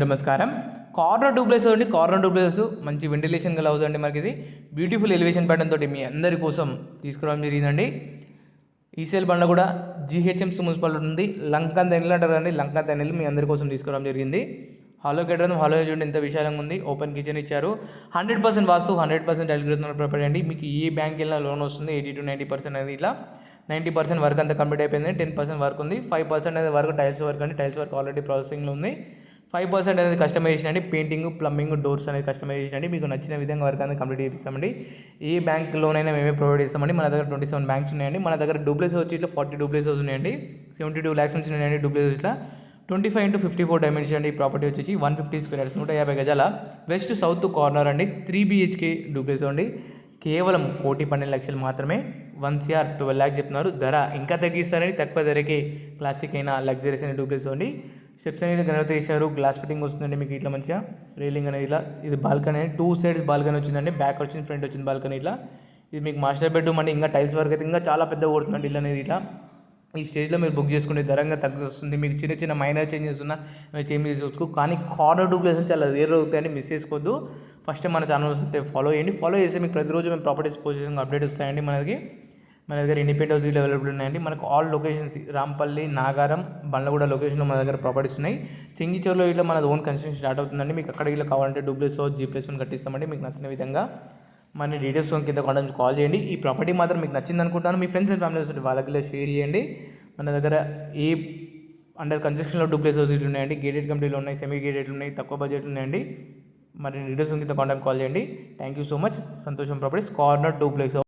నమస్కారం. Corner duplex అండి. Corner duplex మంచి వెంటిలేషన్ గల హౌస్ అండి. మనకి ఇది బ్యూటిఫుల్ ఎలివేషన్ ప్యాటర్న్ తోటి మీ అందరి కోసం తీసుకురావడం జరిగిందండి. ఈసీఎల్ బండ్ల కూడా జీహెచ్ఎంసీ మున్సిపాలిటీ ఉంది. లంకా తెన్నెలు అంటారు అండి. లంకా తెన్నెలు మీ అందరి కోసం తీసుకురావడం జరిగింది. హాలో కట్టడం, హాలో చూడండి ఎంత విశాలంగా ఉంది. ఓపెన్ కిచెన్ ఇచ్చారు. 100% వాస్తు, 100% అల్గోరిథం ప్రాపర్టీ అండి. మీకు ఏ బ్యాంక్ వెళ్ళినా లోన్ వస్తుంది. 80 to 90% అనేది ఇట్లా 90% వర్క్ అంతా కంప్లీట్ అయిపోయింది. 10% వర్క్ ఉంది. 5% అనేది వర్క్ టైల్స్ వర్క్ అండి. టైల్స్ వర్క్ ఆల్రెడీ ప్రాసెసింగ్లో ఉంది. 5% అనేది కస్టమైజేషన్ అండి. పెయింటింగ్, ప్లంబింగ్, డోర్స్ అనేది కస్టమైజేషన్ అండి. మీకు నచ్చిన విధంగా వర్క్ అనేది కంప్లీట్ చేపిస్తామండి. ఏ బ్యాంక్ లోనైనా మేమే ప్రొవైడ్ చేస్తామండి. మన దగ్గర 27 బ్యాంక్స్ ఉన్నాయండి. మన దగ్గర డూప్లెక్స్ వచ్చి ఇట్లా 40 డూప్లెక్స్ ఉన్నాయండి. 72 lakhs నుంచి ఉన్నాయండి డూప్లెక్స్ ఇట్లా 25 into 54 డైమెన్షన్ అండి. ఈ ప్రాపర్టీ వచ్చేసి 150 square yards 150 గజాల వెస్ట్ సౌత్ కార్నర్ అండి. 3 BHK డూప్లెక్స్ అండి. కేవలం 1,12,00,000 మాత్రమే. 1 CR 12 lakhs చెప్తున్నారు. ధర ఇంకా తగ్గిస్తారని తక్కువ ధరకే క్లాసిక్ అయిన లగ్జరీస్ అనే డూప్లెక్స్ అండి. స్టెప్స్ అనేది గణపతి వేశారు. గ్లాస్ ఫిట్టింగ్ వస్తుందండి. మీకు ఇట్లా మంచిగా రైలింగ్ అనేది ఇలా ఇది బాల్కనీ అండి. 2 sides బాల్కనీ వచ్చిందండి. బ్యాక్ వచ్చింది, ఫ్రంట్ వచ్చింది బాల్కనీ ఇట్లా. ఇది మీకు మాస్టర్ బెడ్రూమ్ అండి. ఇంకా టైల్స్ వర్క్ అయితే ఇంకా చాలా పెద్దగా కొడుతుందండి ఇల్లు అనేది ఇట్లా. ఈ స్టేజ్లో మీరు బుక్ చేసుకుంటే ధరంగా తగ్గుతుంది. మీకు చిన్న చిన్న మైనర్ చేంజెస్ ఉన్నా చేంజ్ చేసుకోవచ్చు. కానీ కార్నర్ డూప్లెక్స్ చాలా రేర్ అవుతాయండి. మిస్ చేసుకోవద్దు. ఫస్ట్ మన ఛానల్ వస్తే ఫాలో చేయండి. ఫాలో చేస్తే మీకు ప్రతిరోజు మేము ప్రాపర్టీస్ పోస్ట్ చేసిన అప్డేట్ వస్తాయండి. మన దగ్గర ఇండిపెండెంట్ హౌస్ అవైలబుల్ ఉన్నాయండి. మనకు ఆల్ లొకేషన్స్ రాంపల్లి, నాగారం, బండ్లగూడ లొకేషన్లో మన దగ్గర ప్రాపర్టీస్ ఉన్నాయి. చెంగిచోర్లో ఇట్లా మన ఓన్ కన్స్ట్రక్షన్ స్టార్ట్ అవుతుందండి. మీకు అక్కడ ఇట్లా కావాలంటే డూప్లెక్స్ G+1 కట్టిస్తామండి మీకు నచ్చిన విధంగా. మన డీటెయిల్స్ కింద కాంటాక్ట్ కాల్ చేయండి. ఈ ప్రాపర్టీ మాత్రం మీకు నచ్చింది అనుకుంటాను. మీ ఫ్రెండ్స్ అండ్ ఫ్యామిలీస్ వాళ్ళకి ఇలా షేర్ చేయండి. మన దగ్గర ఏ అండర్ కన్స్ట్రక్షన్లో డూప్లెక్స్ హౌస్లు ఉన్నాయండి. గేటెడ్ కమిటీలు ఉన్నాయి, సెమీ గేటెడ్ ఉన్నాయి, తక్కువ బడ్జెట్ ఉన్నాయండి. మరి డీటెయిల్స్ కింద కాంటాక్ట్ కాల్ చేయండి. Thank you so much. సంతోషం ప్రాపర్టీస్ కార్నర్ డూప్లెక్స్.